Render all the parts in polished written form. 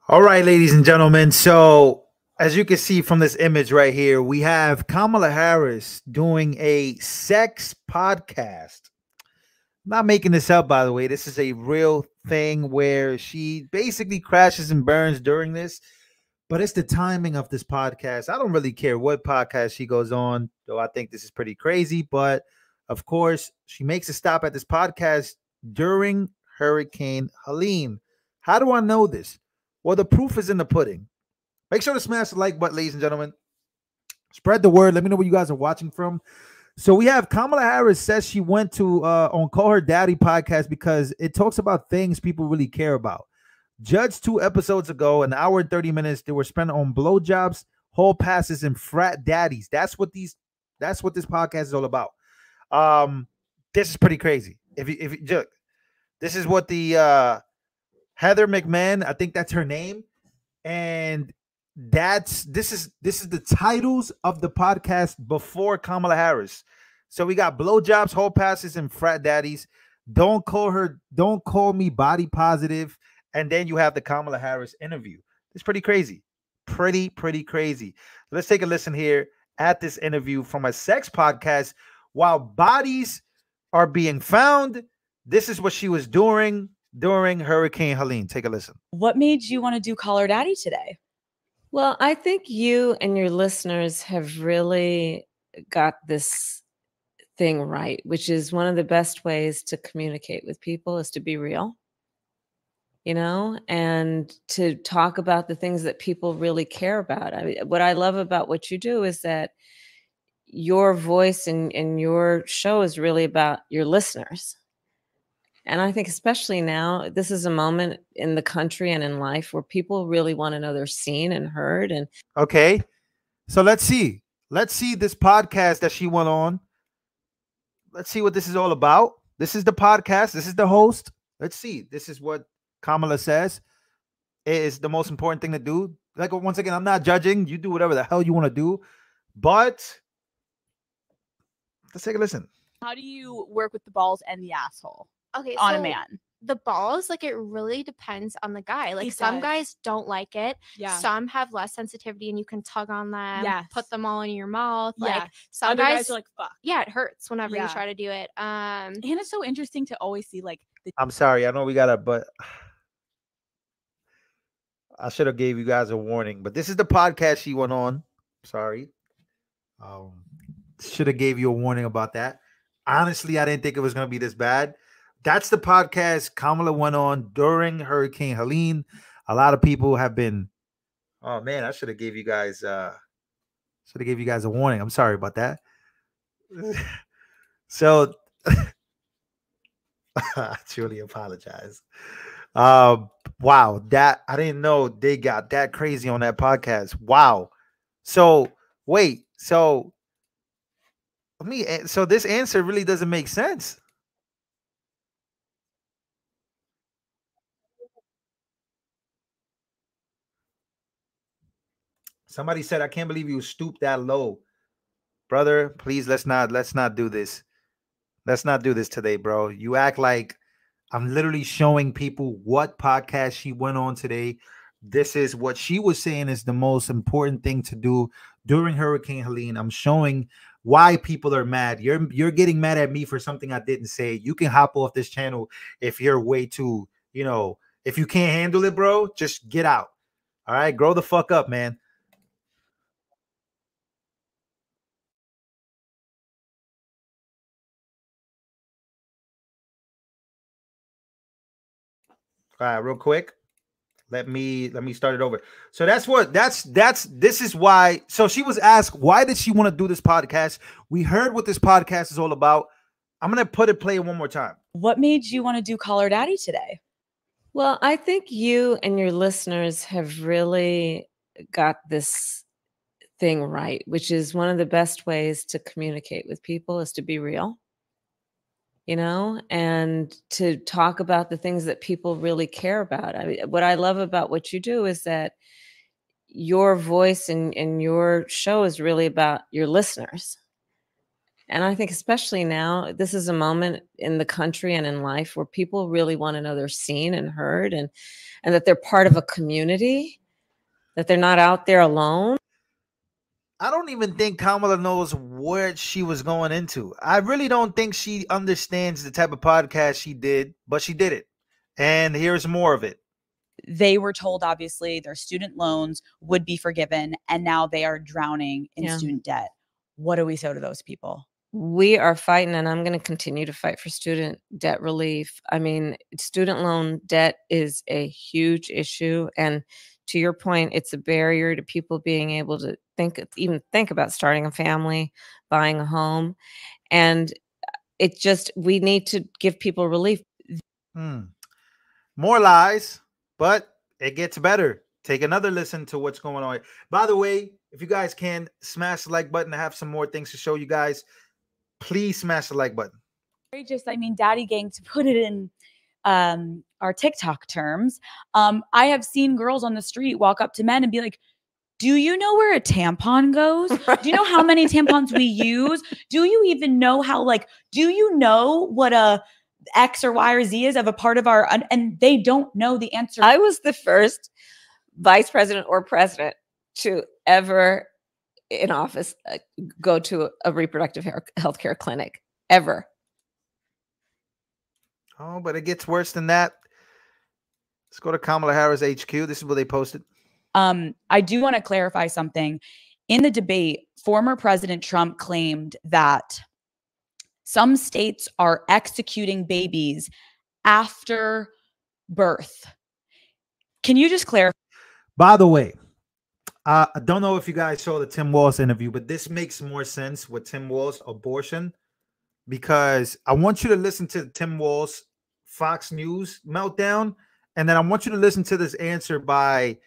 All right, ladies and gentlemen. So, as you can see from this image right here, we have Kamala Harris doing a sex podcast. I'm not making this up, by the way. This is a real thing where she basically crashes and burns during this. But it's the timing of this podcast. I don't really care what podcast she goes on, though I think this is pretty crazy. But of course, she makes a stop at this podcast during Hurricane Helene. How do I know this? Well, the proof is in the pudding. Make sure to smash the like button, ladies and gentlemen. Spread the word. Let me know where you guys are watching from. So we have Kamala Harris says she went to on Call Her Daddy podcast because it talks about things people really care about. Judged 2 episodes ago, an hour and 30 minutes, they were spent on blowjobs, hall passes, and frat daddies. That's what this podcast is all about. This is pretty crazy. If you this is what the Heather McMahon, I think that's her name, and this is the titles of the podcast before Kamala Harris. So we got blowjobs, hall passes, and frat daddies. Don't call me body positive. And then you have the Kamala Harris interview. It's pretty crazy. Pretty crazy. Let's take a listen here at this interview from a sex podcast. While bodies are being found, this is what she was doing during Hurricane Helene. Take a listen. What made you want to do Call Her Daddy today? Well, I think you and your listeners have really got this thing right, which is one of the best ways to communicate with people is to be real, and to talk about the things that people really care about. What I love about what you do is that your voice and your show is really about your listeners. And I think especially now, this is a moment in the country and in life where people really want to know they're seen and heard. And okay, so let's see this podcast that she went on. Let's see what this is all about. This is the podcast. This is the host. Let's see. This is what Kamala says is the most important thing to do. Like, once again, I'm not judging. You do whatever the hell you want to do. But let's take a listen. How do you work with the balls and the asshole? Okay, on so a man. The balls, like, it really depends on the guy. Like, It some does. guys don't like it. Yeah. Some have less sensitivity and you can tug on them, Yes. put them all in your mouth. Yeah. Like, some Other guys are like, fuck. yeah, it hurts whenever Yeah. you try to do it. And it's so interesting to always see like the I'm sorry. I know we got but I should have gave you guys a warning. But this is the podcast she went on. Sorry. Should have gave you a warning about that. Honestly, I didn't think it was going to be this bad. That's the podcast Kamala went on during Hurricane Helene. A lot of people have been, oh man, I should have gave you guys a warning. I'm sorry about that. So I truly apologize. Wow, that I didn't know they got that crazy on that podcast. Wow. So wait, so this answer really doesn't make sense. Somebody said, I can't believe you stooped that low. Brother, please let's not do this. Let's not do this today, bro. You act like I'm literally showing people what podcast she went on today. This is what she was saying is the most important thing to do during Hurricane Helene. I'm showing why people are mad. You're getting mad at me for something I didn't say. You can hop off this channel if you're way too, if you can't handle it, bro, just get out. All right, grow the fuck up, man. All right, real quick. Let me start it over. So this is why. So she was asked, why did she want to do this podcast? We heard what this podcast is all about. I'm going to play it one more time. What made you want to do Call Her Daddy today? well, I think you and your listeners have really got this thing right, which is one of the best ways to communicate with people is to be real. And to talk about the things that people really care about. What I love about what you do is that your voice and your show is really about your listeners. And I think especially now, this is a moment in the country and in life where people really want to know they're seen and heard, and that they're part of a community, that they're not out there alone. I don't even think Kamala knows where she was going into. I really don't think she understands the type of podcast she did, but she did it. And here's more of it. They were told, obviously, their student loans would be forgiven, and now they are drowning in student debt. What do we say to those people? We are fighting, and I'm going to continue to fight for student debt relief. I mean, student loan debt is a huge issue. And to your point, it's a barrier to people being able to even think about starting a family, buying a home. And we need to give people relief. More lies, but it gets better. Take another listen to what's going on. By the way, if you guys can smash the like button, I have some more things to show you guys. Please smash the like button. Daddy gang, to put it in our TikTok terms, I have seen girls on the street walk up to men and be like, do you know where a tampon goes? Do you know how many tampons we use? Do you even know do you know what a X or Y or Z is of a part of our, and they don't know the answer. I was the first vice president or president to ever in office go to a reproductive health care clinic ever. Oh, but it gets worse than that. Let's go to Kamala Harris HQ. This is what they posted. I do want to clarify something. In the debate, former President Trump claimed that some states are executing babies after birth. Can you just clarify? By the way, I don't know if you guys saw the Tim Walz interview, but this makes more sense with Tim Walz abortion, because I want you to listen to Tim Walz Fox News meltdown, and then I want you to listen to this answer by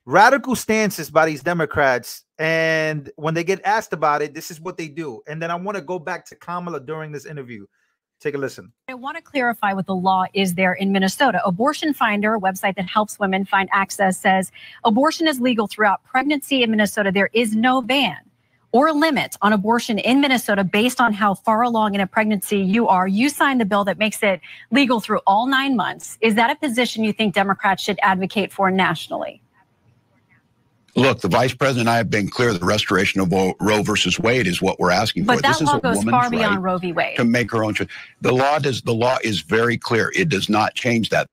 radical stances by these Democrats. And when they get asked about it, this is what they do. And then I want to go back to Kamala during this interview. Take a listen. I want to clarify what the law is there in Minnesota. Abortion Finder, a website that helps women find access, says abortion is legal throughout pregnancy in Minnesota. There is no ban or limit on abortion in Minnesota based on how far along in a pregnancy you are. You signed the bill that makes it legal through all 9 months. Is that a position you think Democrats should advocate for nationally? Look, the vice president and I have been clear. The restoration of Roe versus Wade is what we're asking for. But that law goes far beyond Roe v. Wade. To make her own choice. The law is very clear. It does not change that.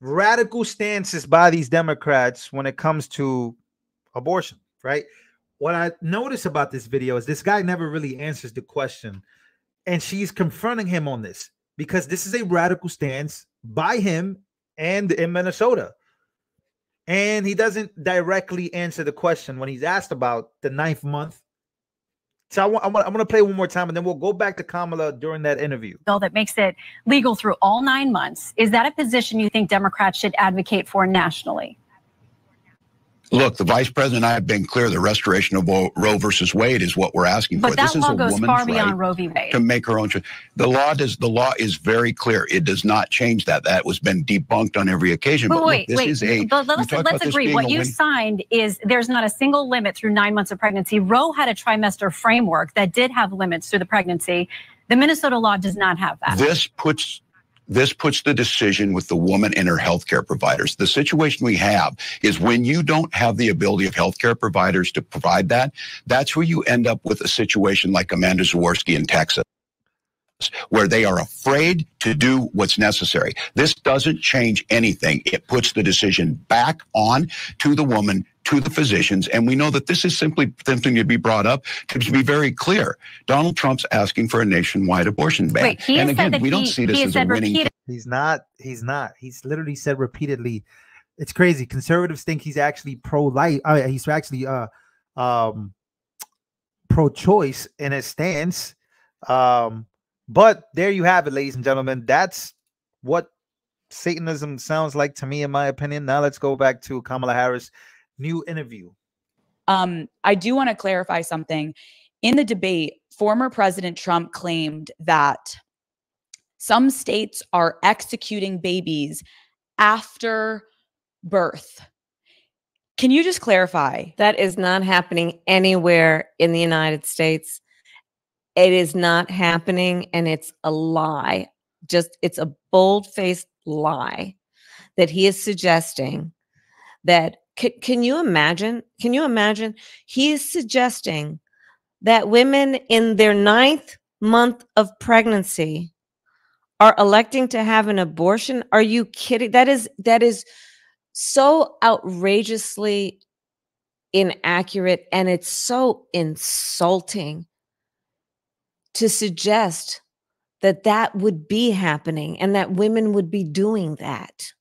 Radical stances by these Democrats when it comes to abortion, right? What I notice about this video is this guy never really answers the question, and she's confronting him on this because this is a radical stance by him and in Minnesota. And he doesn't directly answer the question when he's asked about the 9th month. So I'm going to play one more time, and then we'll go back to Kamala during that interview. Bill that makes it legal through all 9 months. Is that a position you think Democrats should advocate for nationally? Look, the vice president and I have been clear. The restoration of Roe versus Wade is what we're asking for. But that law goes far beyond Roe v. Wade. To make her own choice. The law is very clear. It does not change that. That was been debunked on every occasion. But wait. Let's agree. What you signed is there's not a single limit through 9 months of pregnancy. Roe had a trimester framework that did have limits through the pregnancy. The Minnesota law does not have that. This puts the decision with the woman and her healthcare providers. The situation we have is when you don't have the ability of healthcare providers to provide that, that's where you end up with a situation like Amanda Zaworski in Texas, where they are afraid to do what's necessary. This doesn't change anything. It puts the decision back on to the woman, to the physicians. And we know that this is simply something to be brought up to be very clear. Donald Trump's asking for a nationwide abortion ban. Wait, and again, we don't see this as a winning. He's not. He's literally said repeatedly. It's crazy. Conservatives think he's actually pro-life. He's actually pro-choice in his stance. But there you have it, ladies and gentlemen. That's what Satanism sounds like to me, in my opinion. Now let's go back to Kamala Harris' new interview. I do want to clarify something. In the debate, former President Trump claimed that some states are executing babies after birth. Can you just clarify? That is not happening anywhere in the United States. It is not happening, and it's a lie. It's a bold-faced lie that he is suggesting that. Can you imagine? Can you imagine? He is suggesting that women in their 9th month of pregnancy are electing to have an abortion. Are you kidding? That is so outrageously inaccurate, and it's so insulting to suggest that that would be happening and that women would be doing that.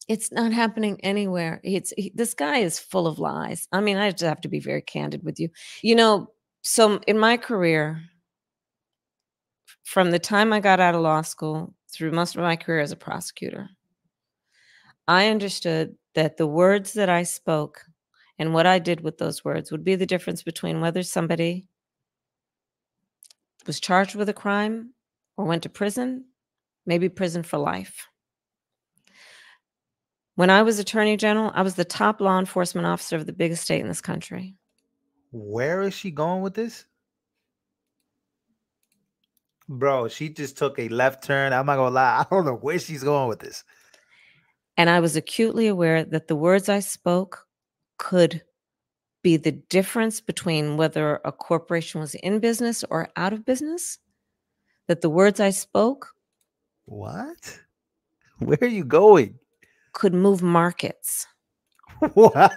It's not happening anywhere. This guy is full of lies. I mean, I just have to be very candid with you. You know, so in my career, from the time I got out of law school through most of my career as a prosecutor, I understood that the words that I spoke and what I did with those words would be the difference between whether somebody was charged with a crime or went to prison, maybe prison for life. When I was Attorney General, I was the top law enforcement officer of the biggest state in this country. Where is she going with this? Bro, she just took a left turn. I'm not gonna lie. I don't know where she's going with this. And I was acutely aware that the words I spoke could be the difference between whether a corporation was in business or out of business. That the words I spoke. What? Where are you going? Could move markets. What?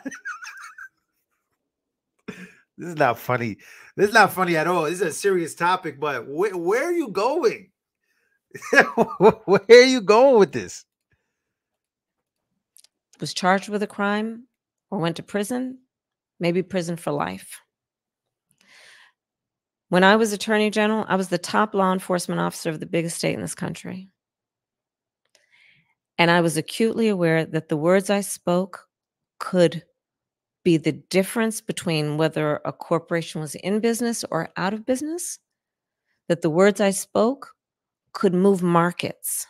This is not funny. This is not funny at all. This is a serious topic, but where are you going? Where are you going with this? Was charged with a crime or went to prison, maybe prison for life. When I was Attorney General, I was the top law enforcement officer of the biggest state in this country. And I was acutely aware that the words I spoke could be the difference between whether a corporation was in business or out of business. That the words I spoke could move markets.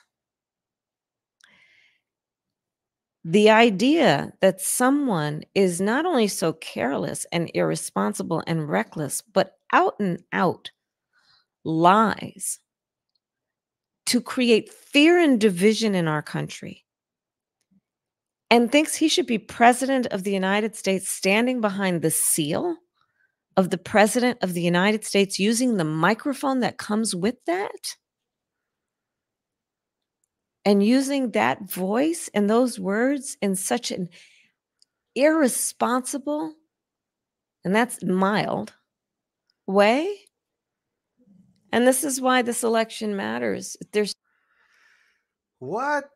The idea that someone is not only so careless and irresponsible and reckless, but out and out lies to create fear and division in our country, and thinks he should be president of the United States, standing behind the seal of the president of the United States, using the microphone that comes with that, and using that voice and those words in such an irresponsible, and that's mild, way. And this is why this election matters. There's what?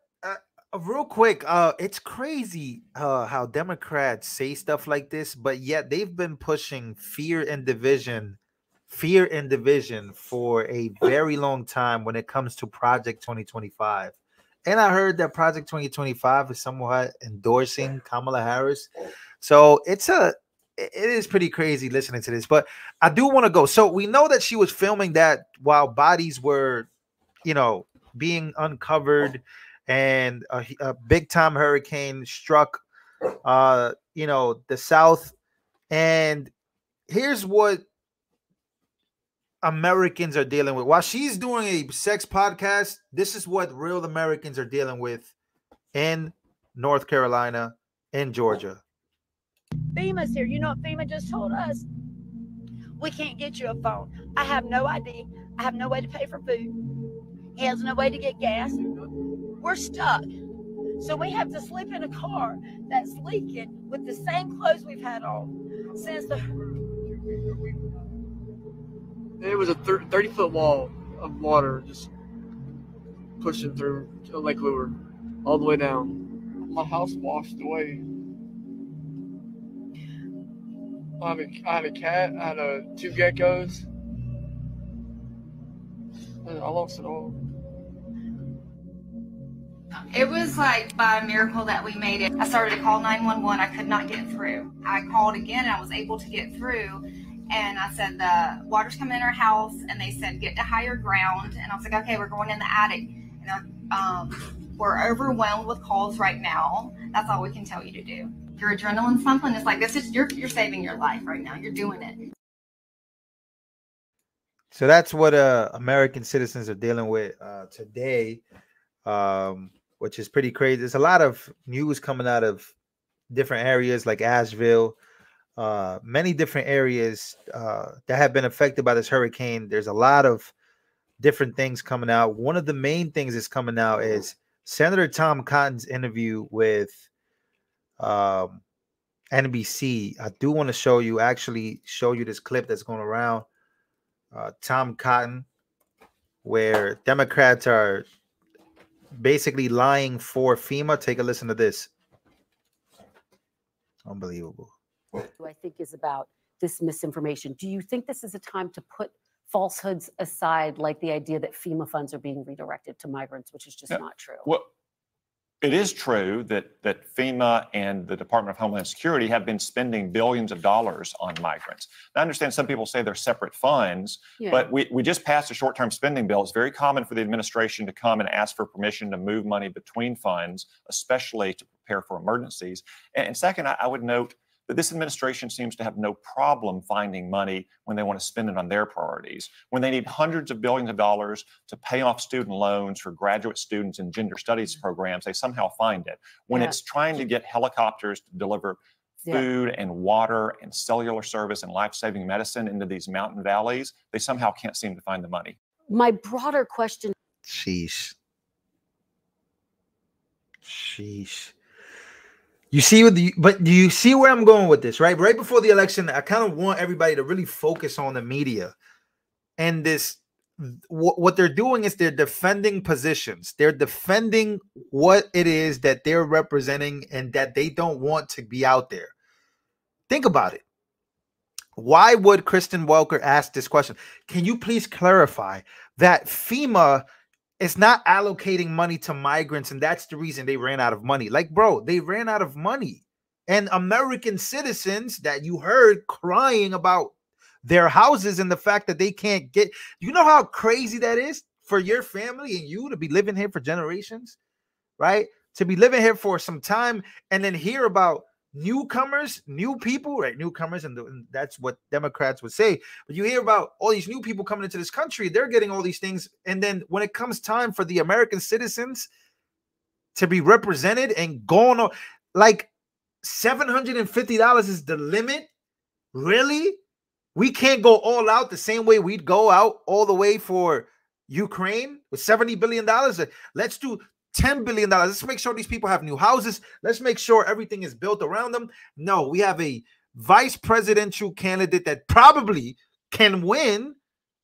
Real quick, it's crazy how Democrats say stuff like this, but yet they've been pushing fear and division for a very long time when it comes to Project 2025. And I heard that Project 2025 is somewhat endorsing Kamala Harris. So it is pretty crazy listening to this, but I do want to go. So we know that she was filming that while bodies were, being uncovered, and a big time hurricane struck, the South. And here's what Americans are dealing with. While she's doing a sex podcast, this is what real Americans are dealing with in North Carolina and Georgia. FEMA's here. You know what FEMA just told us? We can't get you a phone. I have no ID. I have no way to pay for food. He has no way to get gas. We're stuck. So we have to sleep in a car that's leaking with the same clothes we've had on since the... It was a 30-foot wall of water just pushing through Lake Lure all the way down. My house washed away. I had a cat. I had 2 geckos. And I lost it all. It was like by a miracle that we made it. I started to call 911. I could not get through. I called again and I was able to get through. And I said, the water's coming in our house. And they said, get to higher ground. And I was like, okay, we're going in the attic. And we're overwhelmed with calls right now. That's all we can tell you to do. your adrenaline pumping. It's like this is you're saving your life right now. You're doing it. So that's what American citizens are dealing with today, which is pretty crazy. There's a lot of news coming out of different areas like Asheville, many different areas that have been affected by this hurricane. There's a lot of different things coming out. One of the main things that's coming out is Senator Tom Cotton's interview with NBC. I do want to show you this clip that's going around. Tom Cotton, where Democrats are basically lying for FEMA. Take a listen to this. Unbelievable. I think is about this misinformation. Do you think this is a time to put falsehoods aside, like the idea that FEMA funds are being redirected to migrants, which is just not true? Well, it is true that FEMA and the Department of Homeland Security have been spending billions of dollars on migrants. Now, I understand some people say they're separate funds, but we just passed a short-term spending bill. It's very common for the administration to come and ask for permission to move money between funds, especially to prepare for emergencies. And second, I would note that this administration seems to have no problem finding money when they want to spend it on their priorities. When they need hundreds of billions of dollars to pay off student loans for graduate students in gender studies programs, they somehow find it. When it's trying to get helicopters to deliver food and water and cellular service and life-saving medicine into these mountain valleys, they somehow can't seem to find the money. My broader question. Sheesh. You see but do you see where I'm going with this, right? Right before the election, I kind of want everybody to really focus on the media. And this, what they're doing is they're defending positions. They're defending what it is that they're representing and that they don't want to be out there. Think about it. Why would Kristen Welker ask this question? Can you please clarify that FEMA is not allocating money to migrants, and that's the reason they ran out of money? Like, bro, they ran out of money. And American citizens that you heard crying about their houses and the fact that they can't get, you know how crazy that is for your family and you to be living here for generations, right? To be living here for some time and then hear about newcomers, new people, right? Newcomers, and that's what Democrats would say. But you hear about all these new people coming into this country, they're getting all these things. And then when it comes time for the American citizens to be represented and going on, like $750 is the limit? Really? We can't go all out the same way we'd go out all the way for Ukraine with $70 billion. Let's do $10 billion. Let's make sure these people have new houses. Let's make sure everything is built around them. No, we have a vice presidential candidate that probably can win.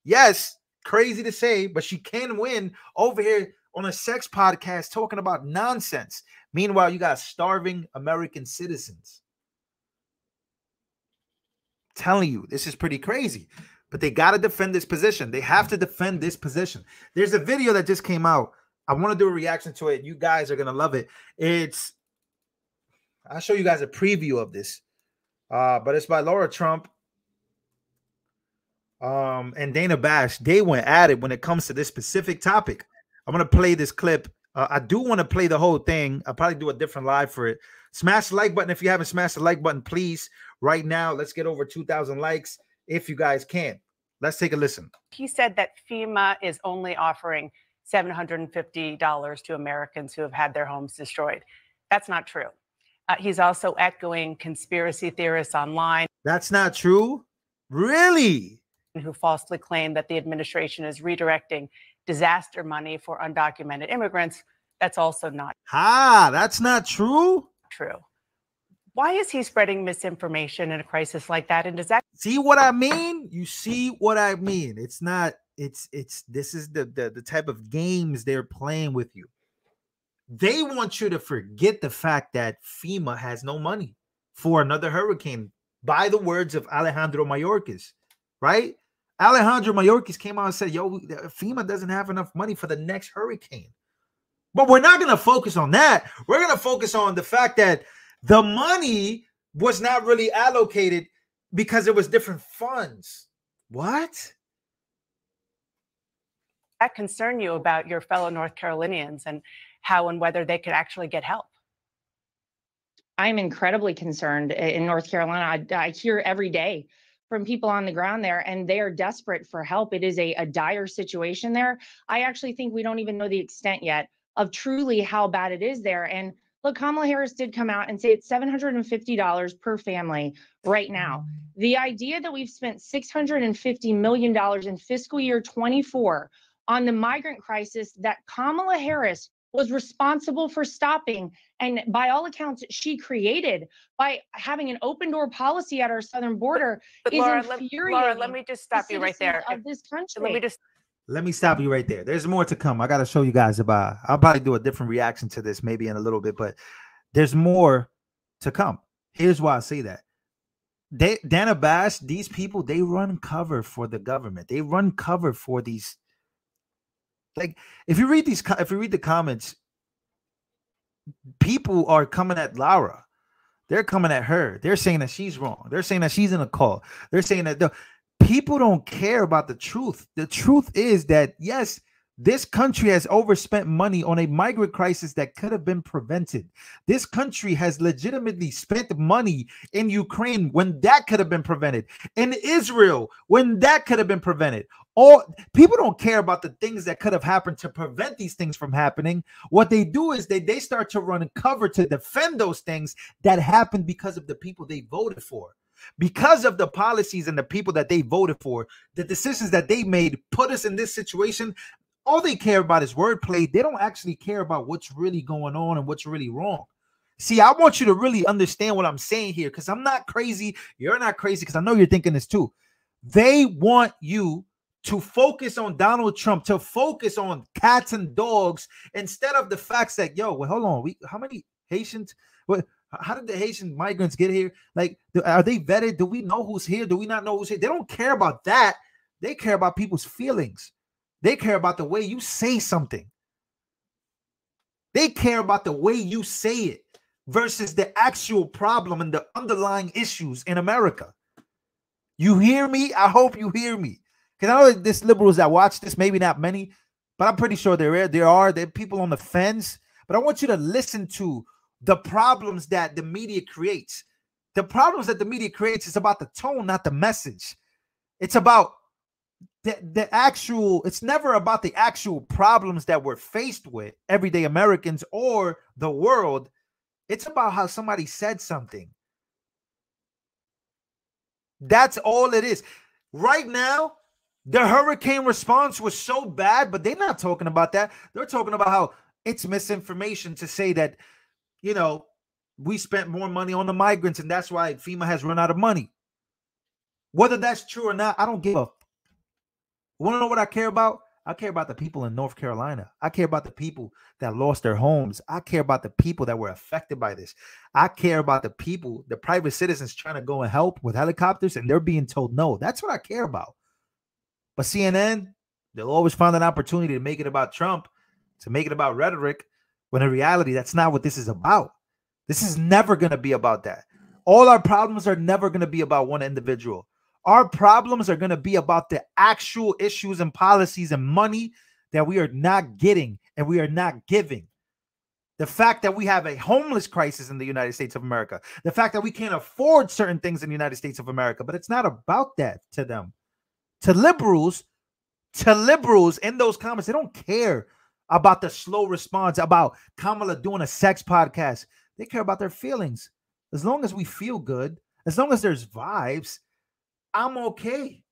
Yes, crazy to say, but she can win over here on a sex podcast talking about nonsense. Meanwhile, you got starving American citizens. I'm telling you, this is pretty crazy. But they got to defend this position. They have to defend this position. There's a video that just came out. I want to do a reaction to it. You guys are going to love it. I'll show you guys a preview of this. But it's by Laura Trump and Dana Bash. They went at it when it comes to this specific topic. I'm going to play this clip. I do want to play the whole thing. I'll probably do a different live for it. Smash the like button if you haven't smashed the like button, please. Right now, let's get over 2,000 likes if you guys can. Let's take a listen. He said that FEMA is only offering $750 to Americans who have had their homes destroyed. That's not true. He's also echoing conspiracy theorists online. That's not true? Really? Who falsely claim that the administration is redirecting disaster money for undocumented immigrants. That's also not. That's not true? True. Why is he spreading misinformation in a crisis like that? And does that see what I mean? You see what I mean? It's not. This is the type of games they're playing with you. They want you to forget the fact that FEMA has no money for another hurricane, by the words of Alejandro Mayorkas, right? Alejandro Mayorkas came out and said, yo, FEMA doesn't have enough money for the next hurricane. But we're not going to focus on that. We're going to focus on the fact that the money was not really allocated because it was different funds. What? That concern you about your fellow North Carolinians and how and whether they could actually get help? I'm incredibly concerned in North Carolina. I hear every day from people on the ground there, and they are desperate for help. It is a dire situation there. I actually think we don't even know the extent yet of truly how bad it is there. And look, Kamala Harris did come out and say it's $750 per family right now. The idea that we've spent $650 million in fiscal year 24 on the migrant crisis that Kamala Harris was responsible for stopping, and by all accounts, she created by having an open door policy at our southern border, but is Laura, infuriating. let me just stop you right there. Of this country. Let me stop you right there. There's more to come. I got to show you guys about. I'll probably do a different reaction to this maybe in a little bit, but there's more to come. Here's why I say that. Dana Bash, these people, they run cover for the government. They run cover for these. Like, if you read the comments, people are coming at Laura. They're coming at her. They're saying that she's wrong. They're saying that she's in a call. They're saying that people don't care about the truth. The truth is that, yes, this country has overspent money on a migrant crisis that could have been prevented. This country has legitimately spent money in Ukraine when that could have been prevented. In Israel, when that could have been prevented. All people don't care about the things that could have happened to prevent these things from happening. What they do is they start to run cover to defend those things that happened because of the people they voted for. Because of the policies and the people that they voted for, the decisions that they made put us in this situation. All they care about is wordplay. They don't actually care about what's really going on and what's really wrong. See, I want you to really understand what I'm saying here, because I'm not crazy. You're not crazy, because I know you're thinking this too. They want you to focus on Donald Trump, to focus on cats and dogs, instead of the facts that, yo, well, hold on. How many Haitians? How did the Haitian migrants get here? Like, are they vetted? Do we know who's here? Do we not know who's here? They don't care about that. They care about people's feelings. They care about the way you say something. They care about the way you say it versus the actual problem and the underlying issues in America. You hear me? I hope you hear me. Because I know that there's liberals that watch this, maybe not many, but I'm pretty sure there are people on the fence. But I want you to listen to the problems that the media creates. The problems that the media creates is about the tone, not the message. It's about the actual, it's never about the actual problems that we're faced with, everyday Americans or the world. It's about how somebody said something. That's all it is. Right now, the hurricane response was so bad, but they're not talking about that. They're talking about how it's misinformation to say that, you know, we spent more money on the migrants and that's why FEMA has run out of money. Whether that's true or not, I don't give a. Want to know what I care about? I care about the people in North Carolina. I care about the people that lost their homes. I care about the people that were affected by this. I care about the people, the private citizens trying to go and help with helicopters, and they're being told no. That's what I care about. But CNN, they'll always find an opportunity to make it about Trump, to make it about rhetoric, when in reality, that's not what this is about. This is never going to be about that. All our problems are never going to be about one individual. Our problems are going to be about the actual issues and policies and money that we are not getting and we are not giving. The fact that we have a homeless crisis in the United States of America. The fact that we can't afford certain things in the United States of America. But it's not about that to them. To liberals in those comments, they don't care about the slow response, about Kamala doing a sex podcast. They care about their feelings. As long as we feel good, as long as there's vibes, I'm okay.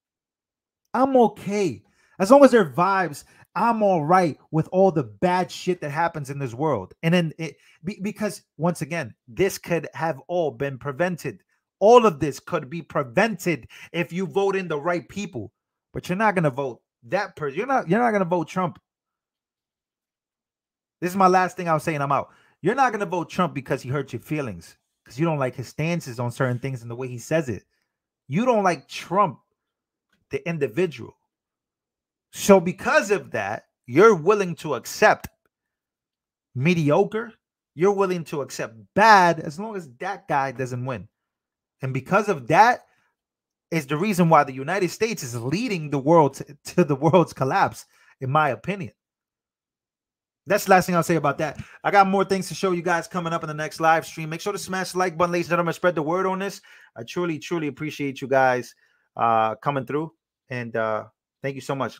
I'm okay. As long as there are vibes, I'm all right with all the bad shit that happens in this world. And then because once again, this could have all been prevented. All of this could be prevented if you vote in the right people. But you're not going to vote that person. You're not going to vote Trump. This is my last thing I was saying. I'm out. You're not going to vote Trump because he hurt your feelings, because you don't like his stances on certain things and the way he says it. You don't like Trump, the individual. So because of that, you're willing to accept mediocre. You're willing to accept bad as long as that guy doesn't win. And because of that is the reason why the United States is leading the world to the world's collapse, in my opinion. That's the last thing I'll say about that. I got more things to show you guys coming up in the next live stream. Make sure to smash the like button, ladies and gentlemen. Spread the word on this. I truly, truly appreciate you guys coming through. And thank you so much.